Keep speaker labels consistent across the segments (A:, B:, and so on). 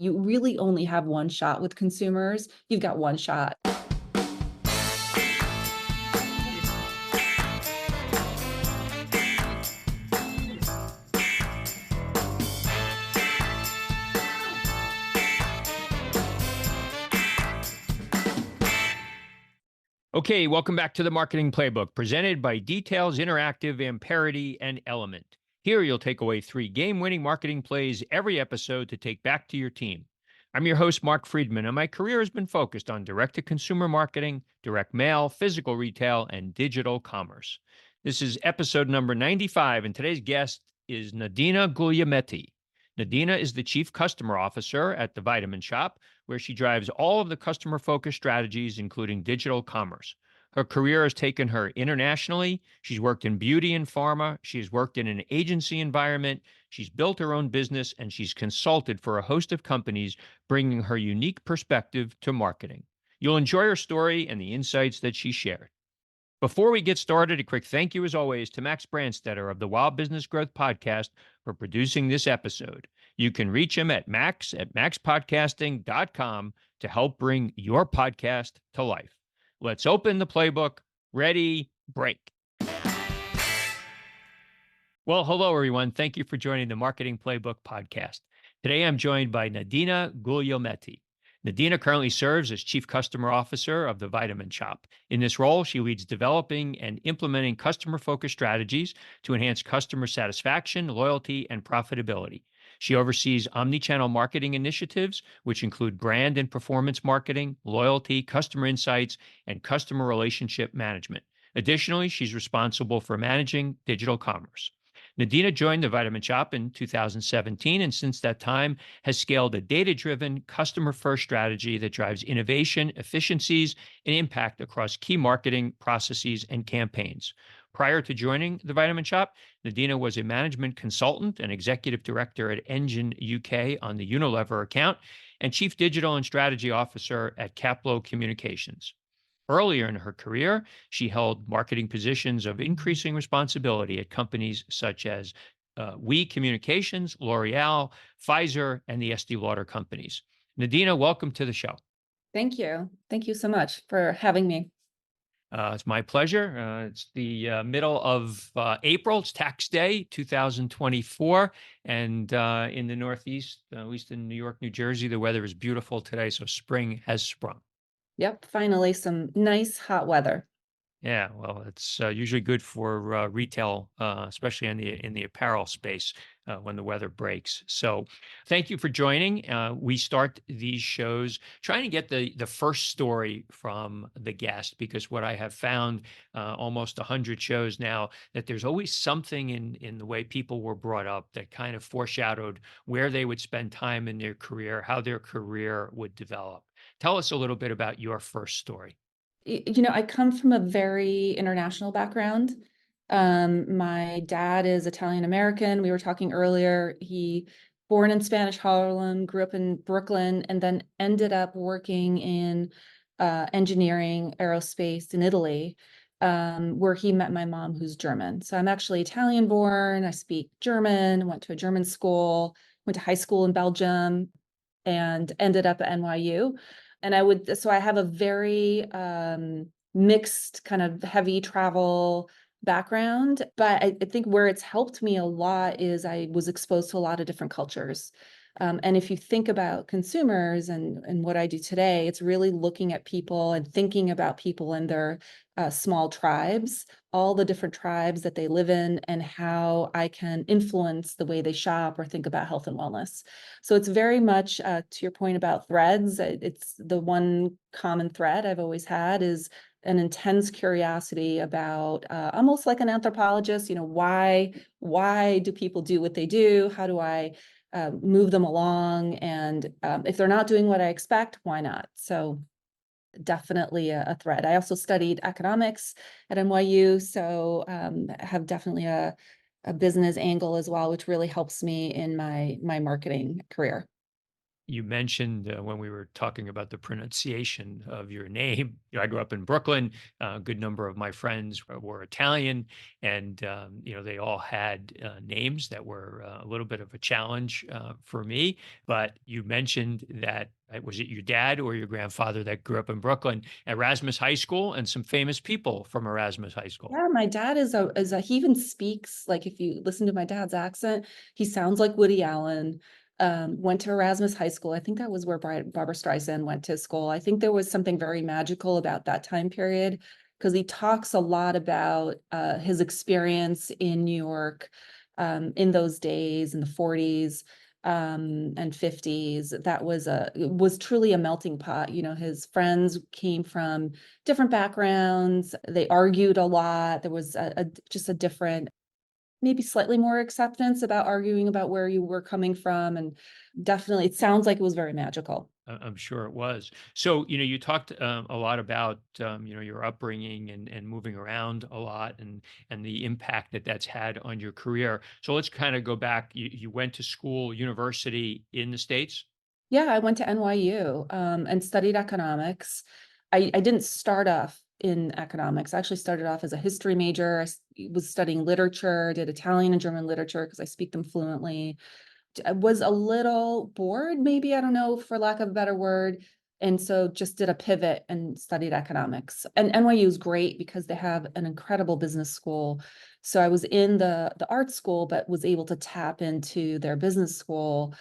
A: You really only have one shot with consumers. You've got one shot.
B: Okay, welcome back to the Marketing Playbook, presented by Details Interactive, Amperity, and Element. Here, you'll take away 3 game-winning marketing plays every episode to take back to your team. I'm your host, Mark Friedman, and my career has been focused on direct-to-consumer marketing, direct mail, physical retail, and digital commerce. This is episode number 95, and today's guest is Nadina Guglielmetti. Nadina is the Chief Customer Officer at The Vitamin Shoppe, where she drives all of the customer-focused strategies, including digital commerce. Her career has taken her internationally. She's worked in beauty and pharma. She's worked in an agency environment. She's built her own business, and she's consulted for a host of companies, bringing her unique perspective to marketing. You'll enjoy her story and the insights that she shared. Before we get started, a quick thank you, as always, to Max Branstetter of the Wild Business Growth Podcast for producing this episode. You can reach him at max@maxpodcasting.com to help bring your podcast to life. Let's open the playbook. Ready, break. Well, hello, everyone. Thank you for joining the Marketing Playbook podcast. Today, I'm joined by Nadina Guglielmetti. Nadina currently serves as Chief Customer Officer of the Vitamin Shoppe. In this role, she leads developing and implementing customer-focused strategies to enhance customer satisfaction, loyalty, and profitability. She oversees omnichannel marketing initiatives, which include brand and performance marketing, loyalty, customer insights, and customer relationship management. Additionally, she's responsible for managing digital commerce. Nadina joined the Vitamin Shoppe in 2017, and since that time has scaled a data-driven, customer-first strategy that drives innovation, efficiencies, and impact across key marketing processes and campaigns. Prior to joining the Vitamin Shoppe, Nadina was a management consultant and executive director at Engine UK on the Unilever account and chief digital and strategy officer at Caplo Communications. Earlier in her career, she held marketing positions of increasing responsibility at companies such as We Communications, L'Oreal, Pfizer, and the Estee Lauder companies. Nadina, welcome to the show.
A: Thank you. Thank you so much for having me.
B: It's my pleasure. It's the middle of April. It's tax day 2024. And in the Northeast, at least in New York, New Jersey, the weather is beautiful today. So spring has sprung.
A: Yep, finally some nice hot weather.
B: Yeah, well, it's usually good for retail, especially in the apparel space when the weather breaks. So, thank you for joining. We start these shows trying to get the first story from the guest, because what I have found almost 100 shows now, that there's always something in the way people were brought up that kind of foreshadowed where they would spend time in their career, how their career would develop. Tell us a little bit about your first story.
A: I come from a very international background. My dad is Italian American. We were talking earlier. He born in Spanish Harlem, grew up in Brooklyn, and then ended up working in engineering, aerospace in Italy, where he met my mom, who's German. So I'm actually Italian born. I speak German, went to a German school, went to high school in Belgium, and ended up at NYU. And so I have a very mixed kind of heavy travel background, but I think where it's helped me a lot is I was exposed to a lot of different cultures. And if you think about consumers and what I do today, it's really looking at people and thinking about people and their small tribes, all the different tribes that they live in, and how I can influence the way they shop or think about health and wellness. So it's very much to your point about threads. It's the one common thread I've always had is an intense curiosity about almost like an anthropologist. Why do people do what they do? How do I move them along? And if they're not doing what I expect, why not? So definitely a thread. I also studied economics at NYU, so have definitely a business angle as well, which really helps me in my marketing career.
B: You mentioned when we were talking about the pronunciation of your name. I grew up in Brooklyn. A good number of my friends were Italian, and they all had names that were a little bit of a challenge for me. But you mentioned that was it your dad or your grandfather that grew up in Brooklyn, Erasmus High School, and some famous people from Erasmus High School.
A: Yeah, my dad is a he even speaks like if you listen to my dad's accent, he sounds like Woody Allen. Went to Erasmus High School. I think that was where Barbara Streisand went to school. I think there was something very magical about that time period because he talks a lot about his experience in New York in those days in the 40s and 50s. That was it was truly a melting pot. You know, his friends came from different backgrounds. They argued a lot. There was just a different, maybe slightly more acceptance about arguing about where you were coming from. And definitely, it sounds like it was very magical.
B: I'm sure it was. So, you talked a lot about, your upbringing and moving around a lot and the impact that that's had on your career. So let's kind of go back. You went to school, university in the States.
A: Yeah, I went to NYU and studied economics. I didn't start off in economics. I actually started off as a history major. Was studying literature, did Italian and German literature because I speak them fluently. I was a little bored, maybe, I don't know, for lack of a better word. And so just did a pivot and studied economics. And NYU is great because they have an incredible business school. So I was in the art school, but was able to tap into their business school,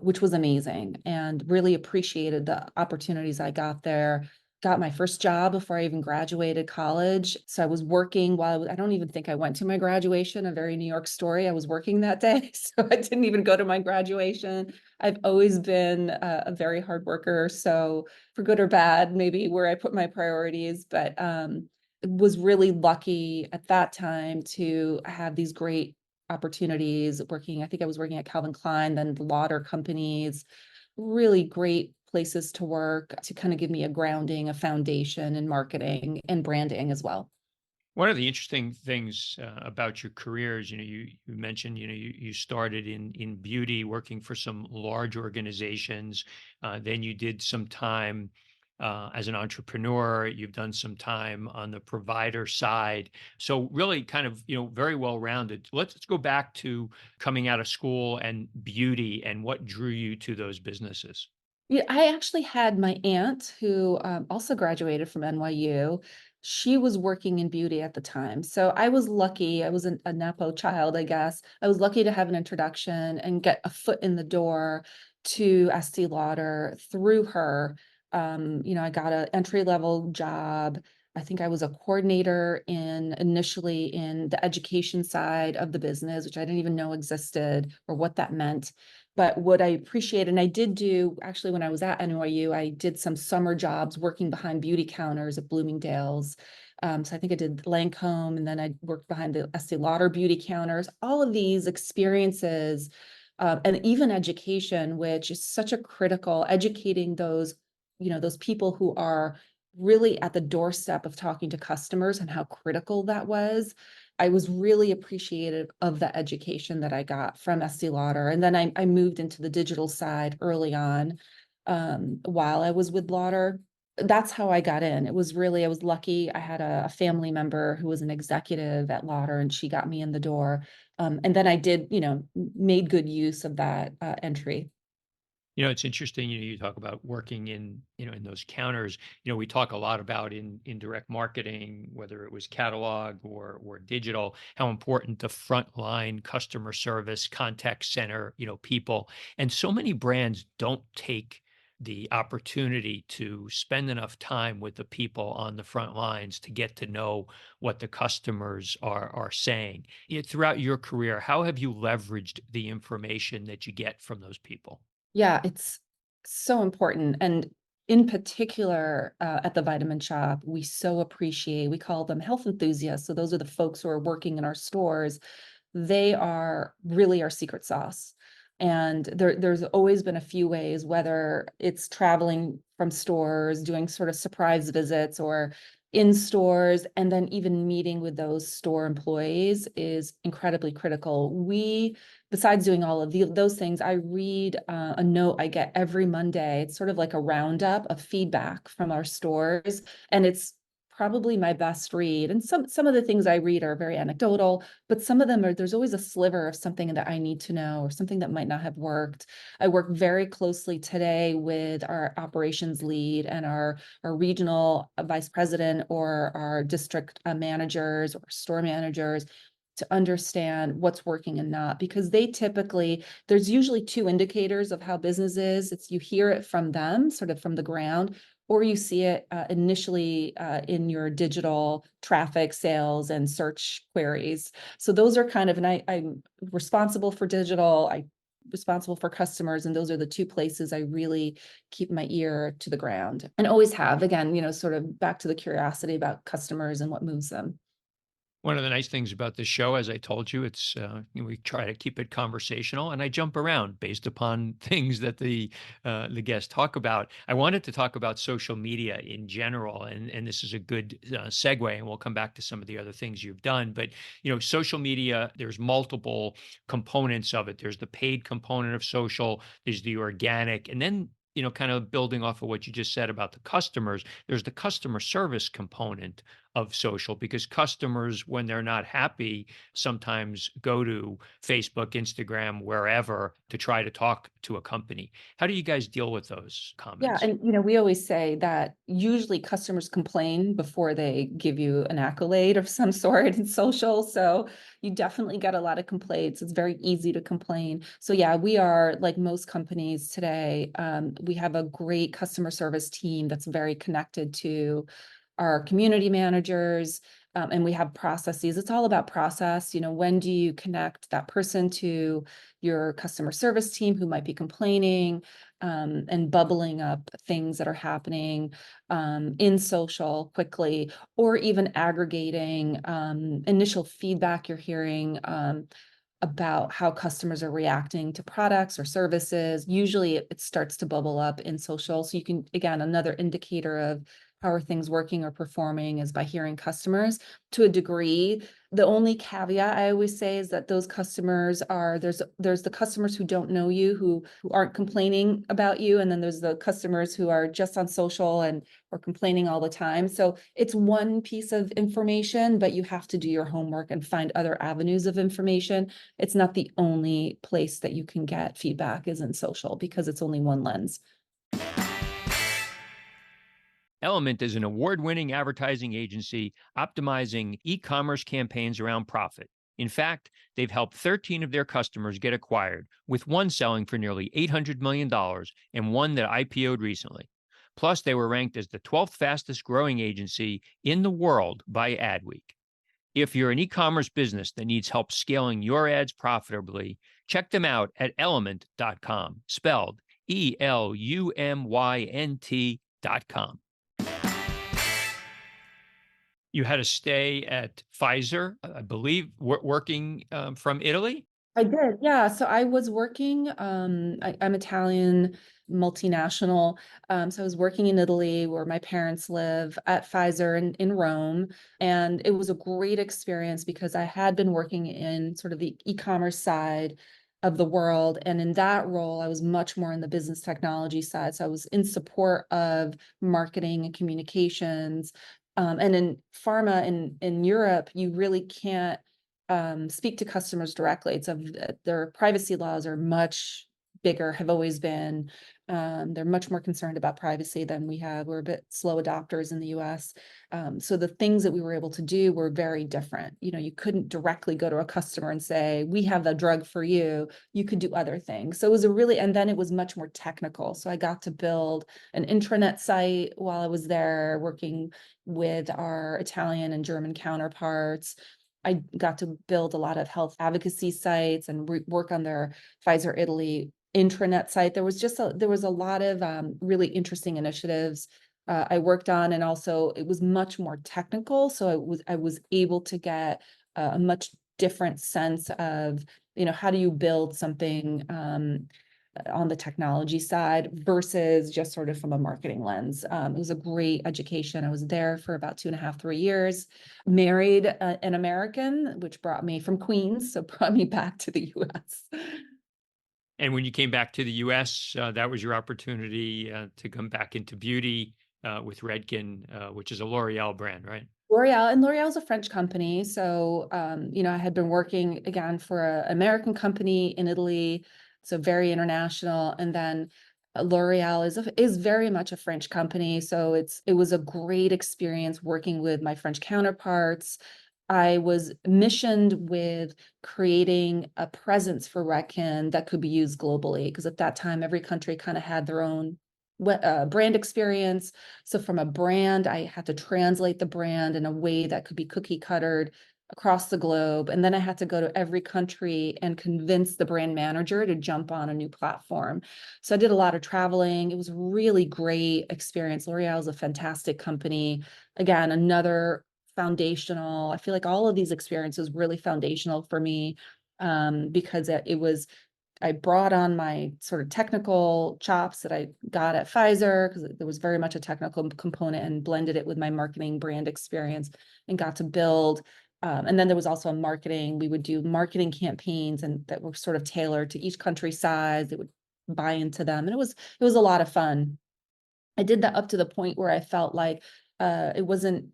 A: which was amazing and really appreciated the opportunities I got there. Got my first job before I even graduated college. So I was working I don't even think I went to my graduation, a very New York story. I was working that day. So I didn't even go to my graduation. I've always been a very hard worker. So for good or bad, maybe where I put my priorities, but was really lucky at that time to have these great opportunities working. I think I was working at Calvin Klein, then the Lauder companies, really great places to work to kind of give me a grounding, a foundation in marketing and branding as well.
B: One of the interesting things about your career is, you mentioned, you started in beauty, working for some large organizations. Then you did some time as an entrepreneur. You've done some time on the provider side. So really kind of, very well rounded. Let's go back to coming out of school and beauty and what drew you to those businesses.
A: Yeah, I actually had my aunt who also graduated from NYU. She was working in beauty at the time. So I was lucky. I was a Nepo child, I guess. I was lucky to have an introduction and get a foot in the door to Estee Lauder through her. I got an entry level job. I think I was a coordinator initially in the education side of the business, which I didn't even know existed or what that meant. But what I appreciate, and I did do actually when I was at NYU, I did some summer jobs working behind beauty counters at Bloomingdale's. So I think I did Lancome, and then I worked behind the Estee Lauder beauty counters. All of these experiences, and even education, which is such a critical educating those people who are really at the doorstep of talking to customers and how critical that was. I was really appreciative of the education that I got from Estee Lauder. And then I moved into the digital side early on while I was with Lauder. That's how I got in. I was lucky. I had a family member who was an executive at Lauder and she got me in the door. And then I did, made good use of that entry.
B: It's interesting, you talk about working in those counters. We talk a lot about in indirect marketing, whether it was catalog or digital, how important the frontline customer service, contact center, people. And so many brands don't take the opportunity to spend enough time with the people on the front lines to get to know what the customers are saying. Throughout your career, how have you leveraged the information that you get from those people?
A: Yeah, it's so important. And in particular, at the Vitamin Shop, we so appreciate, we call them health enthusiasts. So those are the folks who are working in our stores. They are really our secret sauce. And there's always been a few ways, whether it's traveling from stores, doing sort of surprise visits, or in stores, and then even meeting with those store employees is incredibly critical. Besides doing all of those things, I read a note I get every Monday. It's sort of like a roundup of feedback from our stores, and it's probably my best read. And some of the things I read are very anecdotal, but some of them there's always a sliver of something that I need to know or something that might not have worked. I work very closely today with our operations lead and our regional vice president or our district managers or store managers to understand what's working and not, because there's usually two indicators of how business is. It's you hear it from them, sort of from the ground, or you see it initially in your digital traffic, sales, and search queries. So those are kind of, and I'm responsible for digital, I'm responsible for customers, and those are the two places I really keep my ear to the ground and always have. Again, sort of back to the curiosity about customers and what moves them.
B: One of the nice things about this show, as I told you, it's we try to keep it conversational, and I jump around based upon things that the guests talk about. I wanted to talk about social media in general, and this is a good segue, and we'll come back to some of the other things you've done. But social media, there's multiple components of it. There's the paid component of social, there's the organic, and then kind of building off of what you just said about the customers, there's the customer service component of social, because customers, when they're not happy, sometimes go to Facebook, Instagram, wherever to try to talk to a company. How do you guys deal with those
A: Yeah,
B: comments?
A: and we always say that usually customers complain before they give you an accolade of some sort in social. So you definitely get a lot of complaints. It's very easy to complain. So yeah, we are like most companies today. We have a great customer service team that's very connected to our community managers, and we have processes. It's all about process. When do you connect that person to your customer service team who might be complaining, and bubbling up things that are happening in social quickly, or even aggregating initial feedback you're hearing about how customers are reacting to products or services. Usually it starts to bubble up in social. So you can, again, another indicator of how are things working or performing is by hearing customers to a degree. The only caveat I always say is that those customers there's the customers who don't know you, who aren't complaining about you. And then there's the customers who are just on social and or complaining all the time. So it's one piece of information, but you have to do your homework and find other avenues of information. It's not the only place that you can get feedback is in social, because it's only one lens.
B: Element is an award-winning advertising agency optimizing e-commerce campaigns around profit. In fact, they've helped 13 of their customers get acquired, with one selling for nearly $800 million and one that IPO'd recently. Plus, they were ranked as the 12th fastest growing agency in the world by Adweek. If you're an e-commerce business that needs help scaling your ads profitably, check them out at element.com, spelled ELUMYNT.com. You had a stay at Pfizer, I believe, working from Italy.
A: I did, yeah. So I was working, I'm Italian, multinational. So I was working in Italy where my parents live at Pfizer in Rome. And it was a great experience because I had been working in sort of the e-commerce side of the world. And in that role, I was much more in the business technology side. So I was in support of marketing and communications. And in pharma in Europe, you really can't speak to customers directly. Their privacy laws are much bigger, have always been. They're much more concerned about privacy than we have. We're a bit slow adopters in the US. So the things that we were able to do were very different. You couldn't directly go to a customer and say, we have the drug for you. You could do other things. So it was and then it was much more technical. So I got to build an intranet site while I was there working with our Italian and German counterparts. I got to build a lot of health advocacy sites and work on their Pfizer Italy intranet site. There was a lot of really interesting initiatives I worked on, and also it was much more technical. So I was able to get a much different sense of how do you build something on the technology side versus just sort of from a marketing lens. It was a great education. I was there for about 2.5, 3 years, married an American, which brought me from Queens, so brought me back to the US.
B: And when you came back to the US, that was your opportunity to come back into beauty with Redken, which is a L'Oreal brand, right?
A: L'Oreal is a French company. So, I had been working again for an American company in Italy, so very international. And then L'Oreal is very much a French company. So it was a great experience working with my French counterparts. I was missioned with creating a presence for Redken that could be used globally, because at that time, every country kind of had their own brand experience. So from a brand, I had to translate the brand in a way that could be cookie cuttered across the globe. And then I had to go to every country and convince the brand manager to jump on a new platform. So I did a lot of traveling. It was a really great experience. L'Oreal is a fantastic company. Again, another foundational. I feel like all of these experiences really foundational for me, because it was I brought on my sort of technical chops that I got at Pfizer, because there was very much a technical component, and blended it with my marketing brand experience and got to build. And then there was also a marketing. We would do marketing campaigns and that were sort of tailored to each country size. It would buy into them. And it was a lot of fun. I did that up to the point where I felt like it wasn't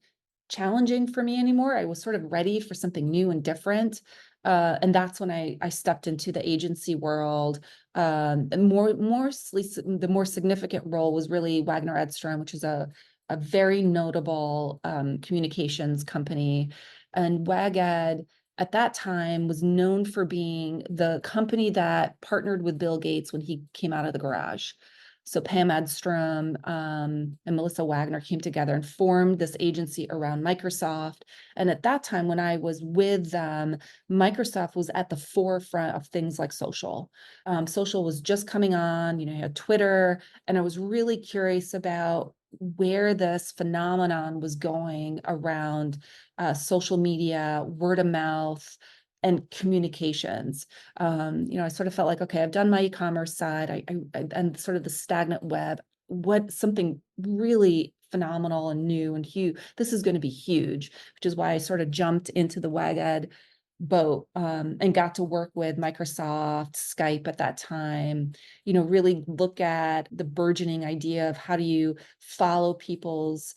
A: challenging for me anymore. I was sort of ready for something new and different. And that's when I stepped into the agency world. And the more significant role was really Wagner Edstrom, which is a very notable communications company. And WagEd at that time was known for being the company that partnered with Bill Gates when he came out of the garage. So Pam Edstrom and Melissa Wagner came together and formed this agency around Microsoft. And at that time, when I was with them, Microsoft was at the forefront of things like social. Social was just coming on, you had Twitter, and I was really curious about where this phenomenon was going around social media, word of mouth, and communications. I sort of felt like, okay, I've done my e-commerce side, and sort of the stagnant web. What something really phenomenal and new and huge. This is going to be huge, which is why I sort of jumped into the WagEd boat, and got to work with Microsoft, Skype at that time, really look at the burgeoning idea of how do you follow people's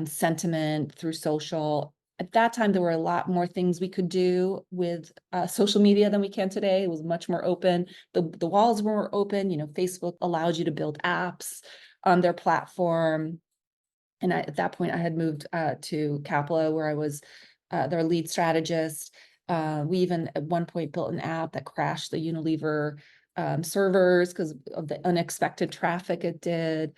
A: sentiment through social. At that time, there were a lot more things we could do with social media than we can today. It was much more open. The walls were more open. Facebook allowed you to build apps on their platform. And at that point, I had moved to Capla, where I was their lead strategist. We even at one point built an app that crashed the Unilever servers because of the unexpected traffic it did.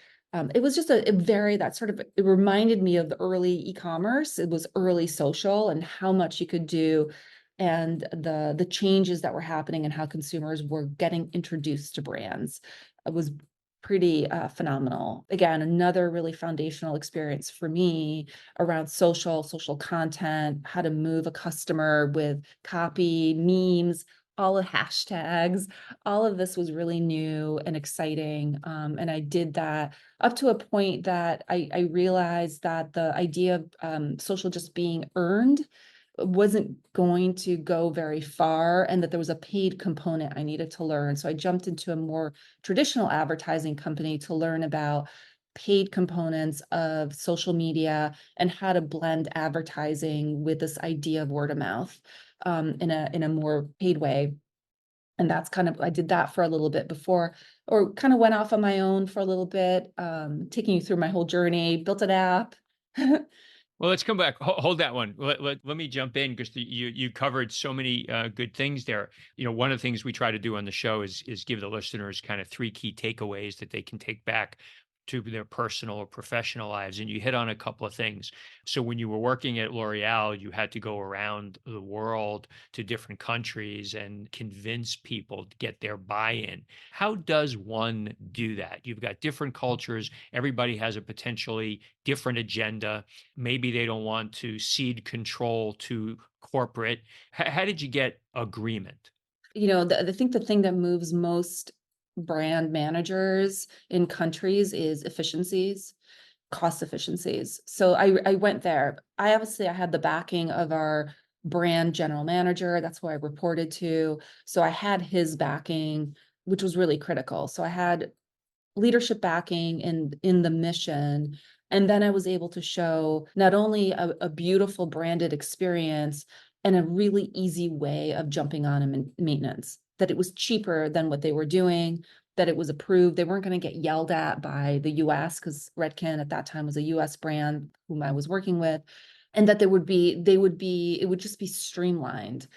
A: It was just it reminded me of the early e-commerce. It was early social and how much you could do, and the changes that were happening and how consumers were getting introduced to brands. It was pretty phenomenal. Again, another really foundational experience for me around social content, how to move a customer with copy, memes, all the hashtags. All of this was really new and exciting. And I did that up to a point that I realized that the idea of social just being earned wasn't going to go very far, and that there was a paid component I needed to learn. So I jumped into a more traditional advertising company to learn about paid components of social media and how to blend advertising with this idea of word of mouth in a more paid way. And that's I did that for a little bit before, or kind of went off on my own for a little bit, taking you through my whole journey, built an app.
B: Well, let's come back. Hold that one. Let me jump in because you covered so many good things there. One of the things we try to do on the show is give the listeners kind of three key takeaways that they can take back to their personal or professional lives. And you hit on a couple of things. So when you were working at L'Oreal, you had to go around the world to different countries and convince people to get their buy-in. How does one do that? You've got different cultures. Everybody has a potentially different agenda. Maybe they don't want to cede control to corporate. How did you get agreement?
A: I think the thing that moves most brand managers in countries is efficiencies, cost efficiencies. So I went there. I had the backing of our brand general manager. That's who I reported to. So I had his backing, which was really critical. So I had leadership backing in the mission. And then I was able to show not only a beautiful branded experience and a really easy way of jumping on in maintenance, that it was cheaper than what they were doing, that it was approved. They weren't going to get yelled at by the US because Redken at that time was a US brand whom I was working with. And that it would just be streamlined,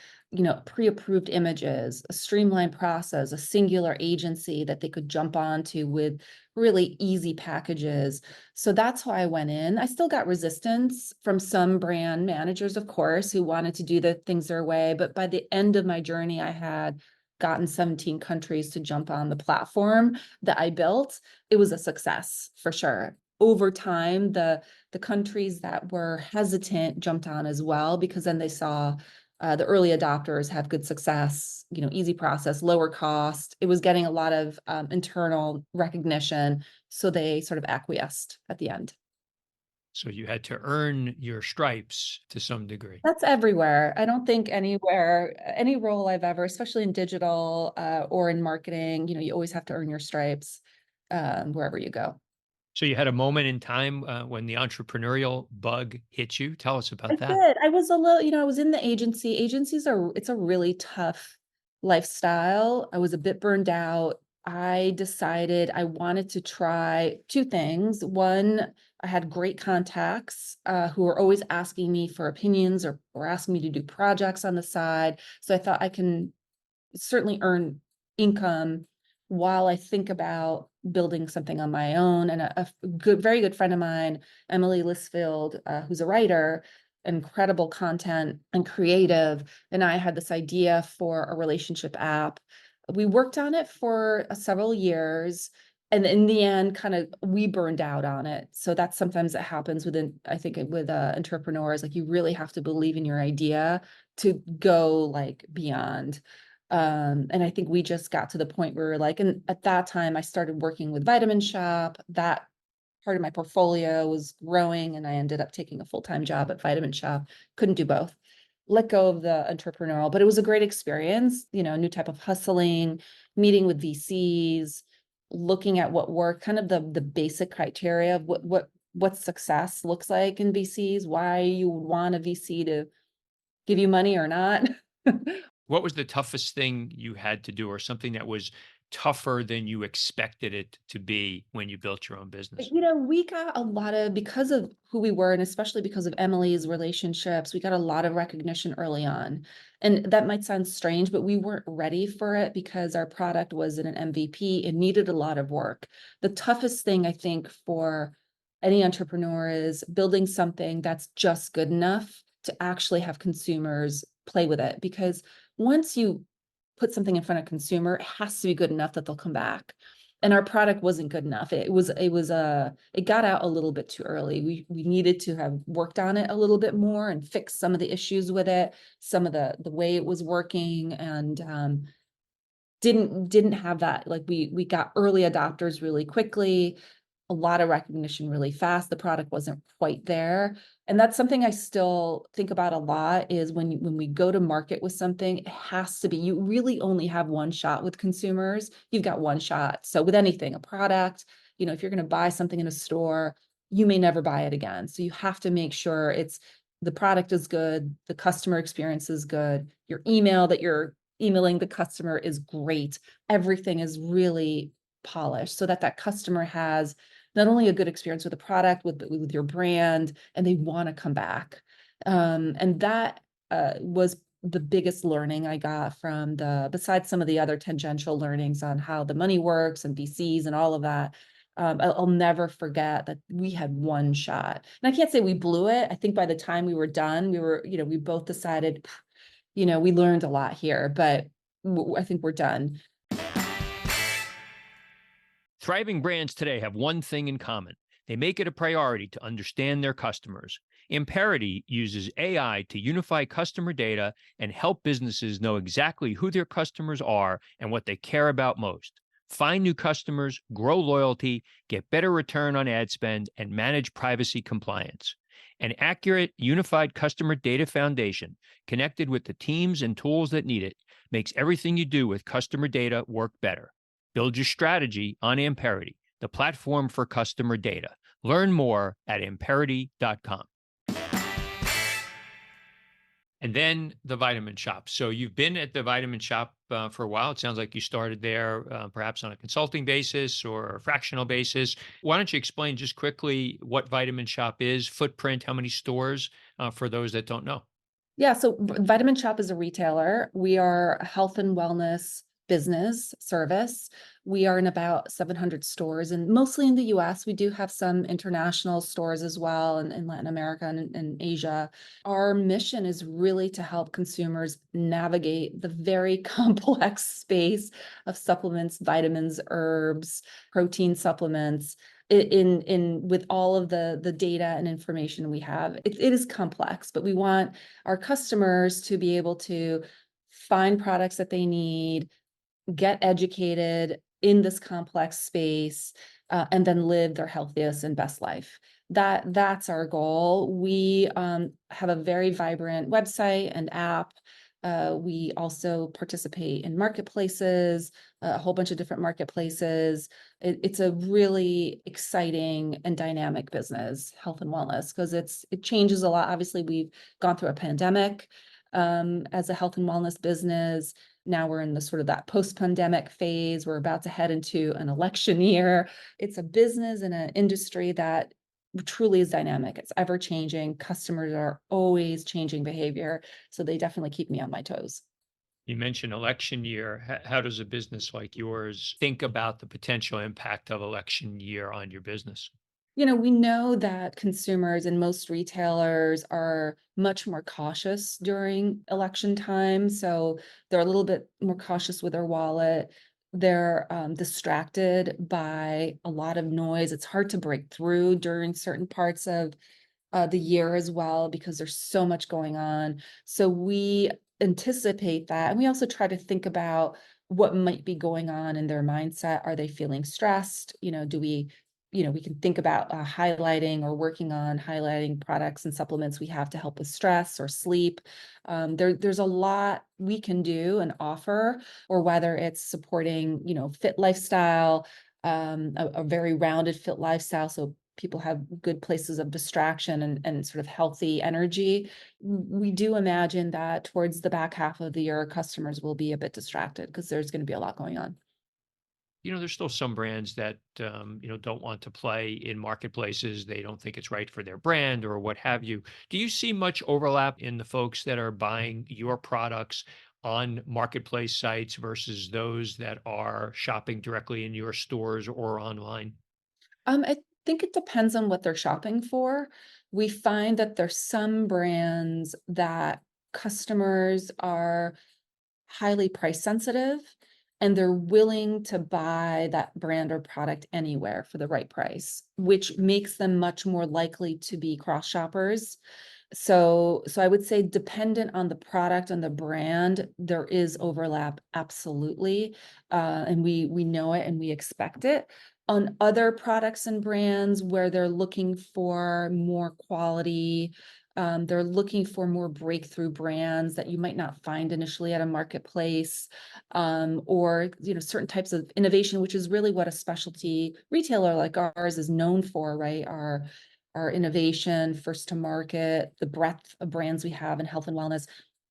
A: pre-approved images, a streamlined process, a singular agency that they could jump onto with really easy packages. So that's how I went in. I still got resistance from some brand managers, of course, who wanted to do the things their way. But by the end of my journey, I had gotten 17 countries to jump on the platform that I built. It was a success for sure. Over time, the countries that were hesitant jumped on as well, because then they saw the early adopters have good success, easy process, lower cost. It was getting a lot of internal recognition. So they sort of acquiesced at the end.
B: So you had to earn your stripes to some degree.
A: That's everywhere. I don't think anywhere, any role I've ever, especially in digital or in marketing, you always have to earn your stripes wherever you go.
B: So you had a moment in time when the entrepreneurial bug hit you. Tell us
A: I
B: about that.
A: did. I was a little, I was in the agency. It's a really tough lifestyle. I was a bit burned out. I decided I wanted to try two things. One, I had great contacts who were always asking me for opinions or asking me to do projects on the side. So I thought I can certainly earn income while I think about building something on my own. And very good friend of mine, Emily Lisfield, who's a writer, incredible content and creative. And I had this idea for a relationship app. We worked on it for several years. And in the end, kind of, we burned out on it. So that's sometimes that happens I think with entrepreneurs, like you really have to believe in your idea to go like beyond. And I think we just got to the point where we're like, and at that time I started working with Vitamin Shop. That part of my portfolio was growing and I ended up taking a full-time job at Vitamin Shop. Couldn't do both. Let go of the entrepreneurial, but it was a great experience, new type of hustling, meeting with VCs, looking at what worked, kind of the basic criteria of what success looks like in VCs, why you would want a VC to give you money or not.
B: What was the toughest thing you had to do, or something that was tougher than you expected it to be when you built your own business?
A: We got a lot of, because of who we were, and especially because of Emily's relationships, we got a lot of recognition early on. And that might sound strange, but we weren't ready for it because our product was in an MVP. It needed a lot of work. The toughest thing, I think, for any entrepreneur is building something that's just good enough to actually have consumers play with it. Because once you put something in front of consumer, it has to be good enough that they'll come back. And our product wasn't good enough. It got out a little bit too early. We needed to have worked on it a little bit more and fixed some of the issues with it, some of the way it was working, and didn't have that. Like we got early adopters really quickly, a lot of recognition really fast. The product wasn't quite there. And that's something I still think about a lot, is when we go to market with something, it has to be, you really only have one shot with consumers. You've got one shot. So with anything, a product, if you're going to buy something in a store, you may never buy it again. So you have to make sure the product is good, the customer experience is good, your email that you're emailing the customer is great. Everything is really polished so that customer has not only a good experience with the product, with your brand, and they want to come back. And that was the biggest learning I got besides some of the other tangential learnings on how the money works and VCs and all of that. I'll never forget that we had one shot. And I can't say we blew it. I think by the time we were done, we both decided, we learned a lot here, but I think we're done.
B: Thriving brands today have one thing in common. They make it a priority to understand their customers. Imperity uses AI to unify customer data and help businesses know exactly who their customers are and what they care about most. find new customers, grow loyalty, get better return on ad spend, and manage privacy compliance. An accurate, unified customer data foundation connected with the teams and tools that need it makes everything you do with customer data work better. Build your strategy on Amperity, the platform for customer data. Learn more at amperity.com. And then the Vitamin Shop. So you've been at the Vitamin Shop for a while. It sounds like you started there perhaps on a consulting basis or a fractional basis. Why don't you explain just quickly what Vitamin Shop is, footprint, how many stores for those that don't know?
A: Yeah, so Vitamin Shop is a retailer. We are a health and wellness business service. We are in about 700 stores and mostly in the US. We do have some international stores as well in Latin America and Asia. Our mission is really to help consumers navigate the very complex space of supplements, vitamins, herbs, protein supplements in with all of the data and information we have. It is complex, but we want our customers to be able to find products that they need, get educated in this complex space, and then live their healthiest and best life. That's our goal. We have a very vibrant website and app. We also participate in marketplaces, a whole bunch of different marketplaces. It's a really exciting and dynamic business, health and wellness, because it changes a lot. Obviously, we've gone through a pandemic as a health and wellness business. Now we're in the sort of that post-pandemic phase. We're about to head into an election year. It's a business and an industry that truly is dynamic. It's ever changing. Customers are always changing behavior. So they definitely keep me on my toes.
B: You mentioned election year. How does a business like yours think about the potential impact of election year on your business?
A: We know that consumers and most retailers are much more cautious during election time. So they're a little bit more cautious with their wallet. They're distracted by a lot of noise. It's hard to break through during certain parts of the year as well, because there's so much going on. So we anticipate that. And we also try to think about what might be going on in their mindset. Are they feeling stressed? We can think about highlighting or working on highlighting products and supplements we have to help with stress or sleep. There's a lot we can do and offer, or whether it's supporting, fit lifestyle, a very rounded fit lifestyle. So people have good places of distraction and sort of healthy energy. We do imagine that towards the back half of the year, customers will be a bit distracted because there's going to be a lot going on.
B: There's still some brands that, don't want to play in marketplaces. They don't think it's right for their brand or what have you. Do you see much overlap in the folks that are buying your products on marketplace sites versus those that are shopping directly in your stores or online?
A: I think it depends on what they're shopping for. We find that there's some brands that customers are highly price sensitive and they're willing to buy that brand or product anywhere for the right price, which makes them much more likely to be cross shoppers. So I would say dependent on the product and the brand, there is overlap, absolutely. And we know it and we expect it. On other products and brands where they're looking for more quality, they're looking for more breakthrough brands that you might not find initially at a marketplace, or certain types of innovation, which is really what a specialty retailer like ours is known for, right? Our innovation, first to market, the breadth of brands we have in health and wellness.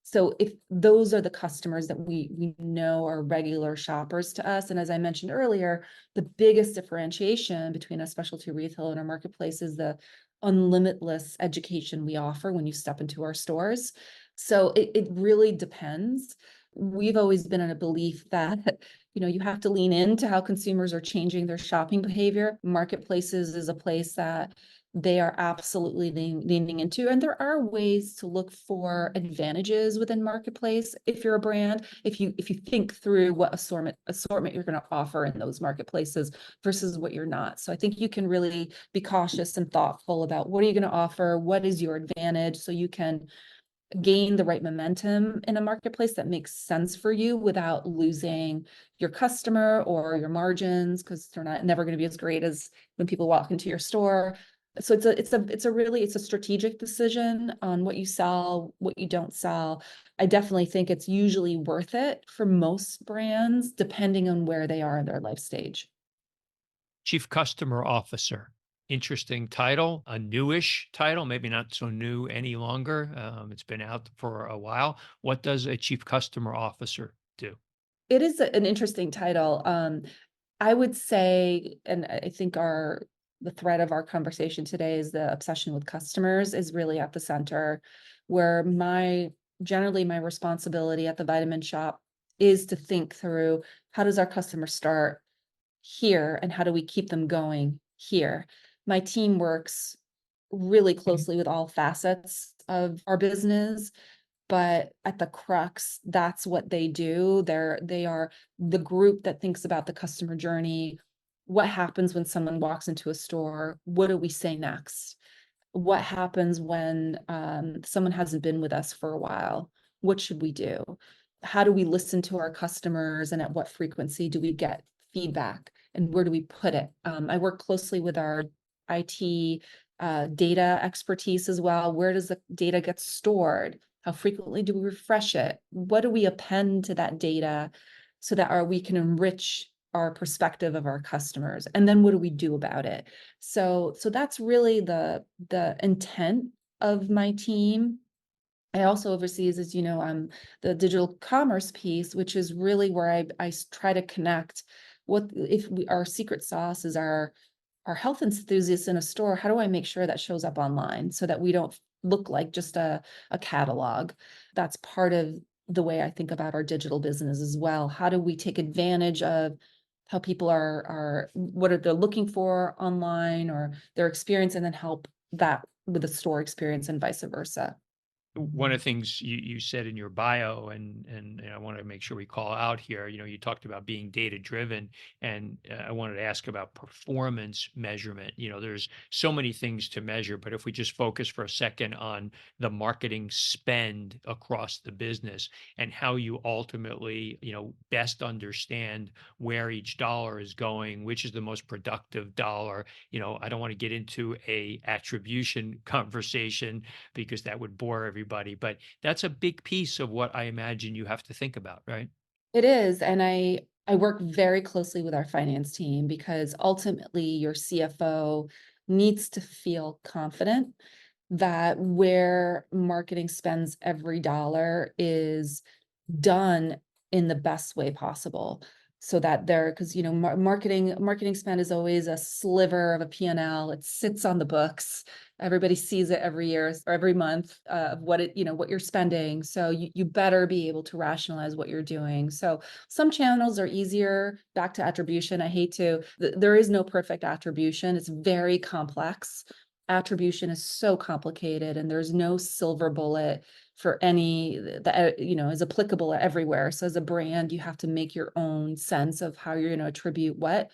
A: So if those are the customers that we know are regular shoppers to us, and as I mentioned earlier, the biggest differentiation between a specialty retailer and our marketplace is the unlimitless education we offer when you step into our stores. So it really depends. We've always been in a belief that you have to lean into how consumers are changing their shopping behavior. Marketplaces is a place that they are absolutely leaning into. And there are ways to look for advantages within marketplace if you're a brand, if you think through what assortment you're going to offer in those marketplaces versus what you're not. So I think you can really be cautious and thoughtful about what are you going to offer, what is your advantage, so you can gain the right momentum in a marketplace that makes sense for you without losing your customer or your margins, because they're never going to be as great as when people walk into your store. So it's a strategic decision on what you sell, what you don't sell. I definitely think it's usually worth it for most brands, depending on where they are in their life stage.
B: Chief Customer Officer. Interesting title, a newish title, maybe not so new any longer. It's been out for a while. What does a Chief Customer Officer do?
A: It is an interesting title. I would say, and I think the thread of our conversation today is the obsession with customers is really at the center, where generally my responsibility at the Vitamin Shop is to think through, how does our customer start here and how do we keep them going here? My team works really closely with all facets of our business, but at the crux, that's what they do. They are the group that thinks about the customer journey. What happens when someone walks into a store? What do we say next? What happens when someone hasn't been with us for a while? What should we do? How do we listen to our customers, and at what frequency do we get feedback, and where do we put it? I work closely with our IT data expertise as well. Where does the data get stored? How frequently do we refresh it? What do we append to that data so that we can enrich our perspective of our customers? And then what do we do about it? So that's really the intent of my team. I also oversee, as you know, the digital commerce piece, which is really where I try to connect our secret sauce is our health enthusiasts in a store. How do I make sure that shows up online so that we don't look like just a catalog? That's part of the way I think about our digital business as well. How do we take advantage of how people are what are they looking for online or their experience, and then help that with the store experience and vice versa.
B: One of the things you said in your bio, and I want to make sure we call out here, you talked about being data driven, and I wanted to ask about performance measurement. There's so many things to measure, but if we just focus for a second on the marketing spend across the business and how you ultimately, best understand where each dollar is going, which is the most productive dollar. I don't want to get into a attribution conversation because that would bore everybody. But that's a big piece of what I imagine you have to think about, right?
A: It is, and I work very closely with our finance team, because ultimately your CFO needs to feel confident that where marketing spends every dollar is done in the best way possible, so that because marketing spend is always a sliver of a P&L. It sits on the books. Everybody sees it every year or every month of what you're spending. So you better be able to rationalize what you're doing. So some channels are easier. Back to attribution, there is no perfect attribution. It's very complex. Attribution is so complicated, and there's no silver bullet for any that is applicable everywhere. So as a brand, you have to make your own sense of how you're going to attribute what.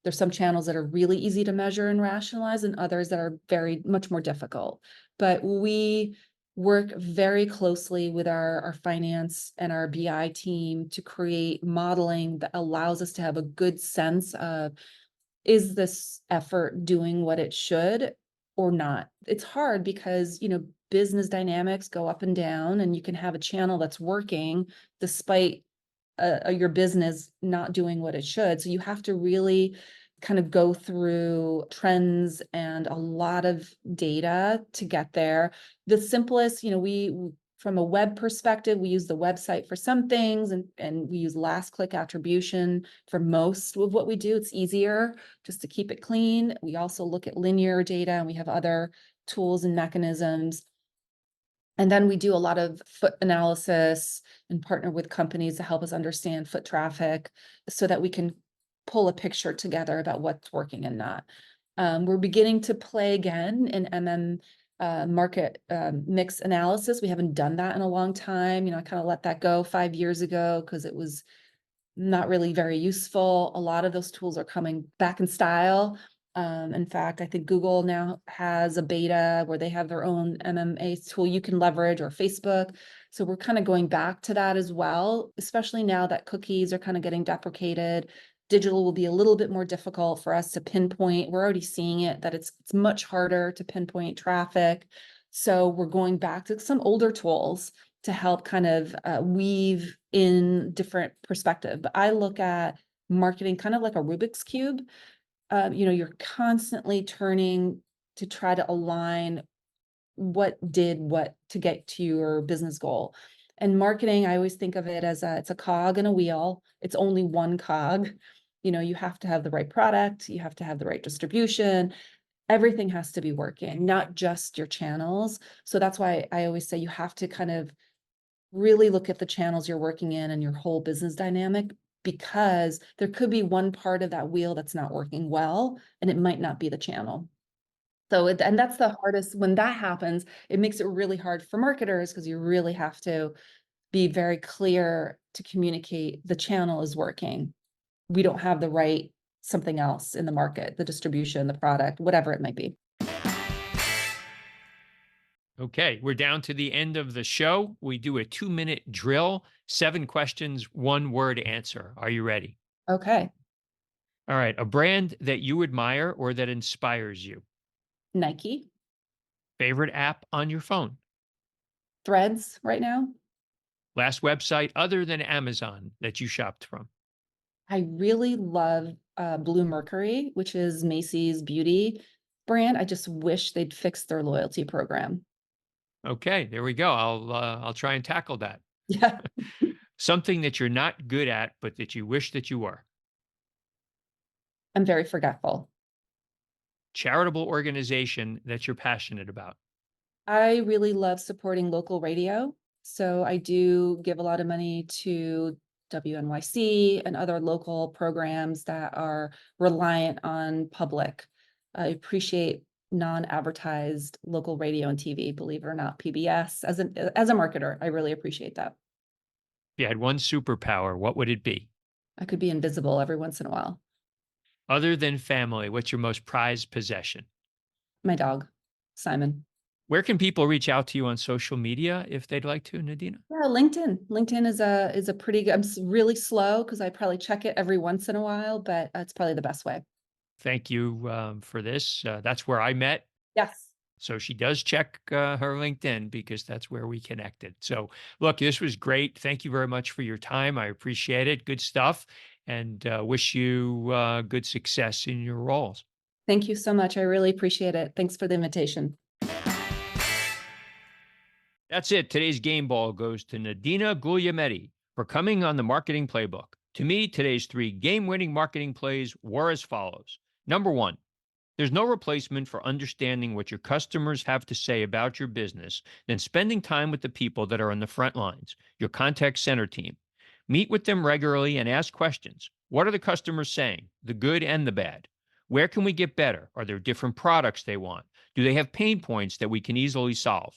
A: There's some channels that are really easy to measure and rationalize, and others that are very much more difficult. But we work very closely with our finance and our BI team to create modeling that allows us to have a good sense of, is this effort doing what it should or not? It's hard because, business dynamics go up and down, and you can have a channel that's working despite your business not doing what it should. So you have to really kind of go through trends and a lot of data to get there. The simplest, from a web perspective, we use the website for some things, and we use last click attribution for most of what we do. It's easier just to keep it clean. We also look at linear data, and we have other tools and mechanisms. And then we do a lot of foot analysis and partner with companies to help us understand foot traffic so that we can pull a picture together about what's working and not. We're beginning to play again in market mix analysis. We haven't done that in a long time. I kind of let that go 5 years ago because it was not really very useful. A lot of those tools are coming back in style. In fact, I think Google now has a beta where they have their own MMA tool you can leverage, or Facebook. So we're kind of going back to that as well, especially now that cookies are kind of getting deprecated. Digital will be a little bit more difficult for us to pinpoint. We're already seeing it, that it's much harder to pinpoint traffic. So we're going back to some older tools to help kind of weave in different perspective. But I look at marketing kind of like a Rubik's Cube. You're constantly turning to try to align what did what to get to your business goal. And marketing, I always think of it as it's a cog in a wheel. It's only one cog. You have to have the right product, you have to have the right distribution. Everything has to be working, not just your channels. So that's why I always say you have to kind of really look at the channels you're working in and your whole business dynamic, because there could be one part of that wheel that's not working well, and it might not be the channel. So, and that's the hardest. When that happens, it makes it really hard for marketers, because you really have to be very clear to communicate the channel is working. We don't have the right something else in the market, the distribution, the product, whatever it might be.
B: Okay, we're down to the end of the show. We do a 2-minute drill, 7 questions, 1-word answer. Are you ready?
A: Okay.
B: All right, a brand that you admire or that inspires you.
A: Nike.
B: Favorite app on your phone.
A: Threads right now.
B: Last website other than Amazon that you shopped from.
A: I really love Blue Mercury, which is Macy's beauty brand. I just wish they'd fix their loyalty program.
B: Okay, there we go. I'll try and tackle that.
A: Yeah,
B: Something that you're not good at, but that you wish that you were.
A: I'm very forgetful.
B: Charitable organization that you're passionate about.
A: I really love supporting local radio. So I do give a lot of money to WNYC and other local programs that are reliant on public. I appreciate non-advertised local radio and TV, believe it or not, PBS. As a marketer, I really appreciate that.
B: If you had one superpower, what would it be?
A: I could be invisible every once in a while.
B: Other than family, what's your most prized possession?
A: My dog, Simon.
B: Where can people reach out to you on social media if they'd like to, Nadina?
A: Yeah, LinkedIn. LinkedIn is a pretty good. I'm really slow because I probably check it every once in a while, but it's probably the best way.
B: Thank you for this. That's where I met.
A: Yes.
B: So she does check her LinkedIn because that's where we connected. So, look, this was great. Thank you very much for your time. I appreciate it. Good stuff. And wish you good success in your roles.
A: Thank you so much. I really appreciate it. Thanks for the invitation.
B: That's it. Today's game ball goes to Nadina Guglielmetti for coming on the marketing playbook. To me, today's 3 game-winning marketing plays were as follows. Number 1, there's no replacement for understanding what your customers have to say about your business than spending time with the people that are on the front lines, your contact center team. Meet with them regularly and ask questions. What are the customers saying, the good and the bad? Where can we get better? Are there different products they want? Do they have pain points that we can easily solve?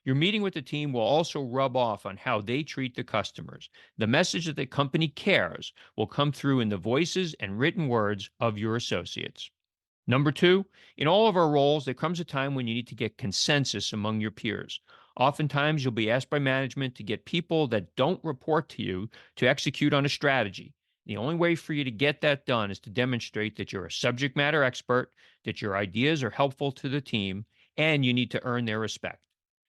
B: Your meeting with the team will also rub off on how they treat the customers. The message that the company cares will come through in the voices and written words of your associates. Number 2, in all of our roles, there comes a time when you need to get consensus among your peers. Oftentimes, you'll be asked by management to get people that don't report to you to execute on a strategy. The only way for you to get that done is to demonstrate that you're a subject matter expert, that your ideas are helpful to the team, and you need to earn their respect.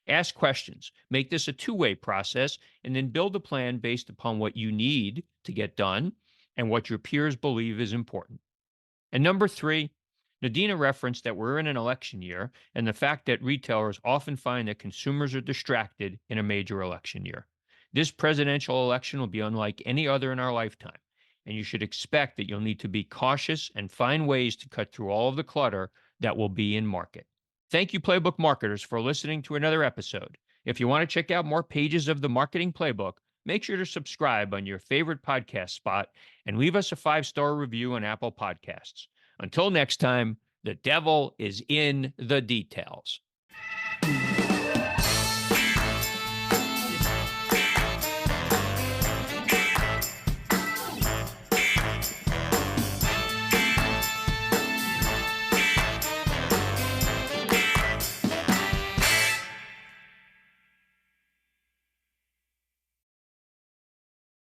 B: Ask questions, make this a 2-way process, and then build a plan based upon what you need to get done and what your peers believe is important. And number 3, Nadina referenced that we're in an election year and the fact that retailers often find that consumers are distracted in a major election year. This presidential election will be unlike any other in our lifetime, and you should expect that you'll need to be cautious and find ways to cut through all of the clutter that will be in market. Thank you, Playbook marketers, for listening to another episode. If you want to check out more pages of the Marketing Playbook, make sure to subscribe on your favorite podcast spot and leave us a 5-star review on Apple Podcasts. Until next time, the devil is in the details.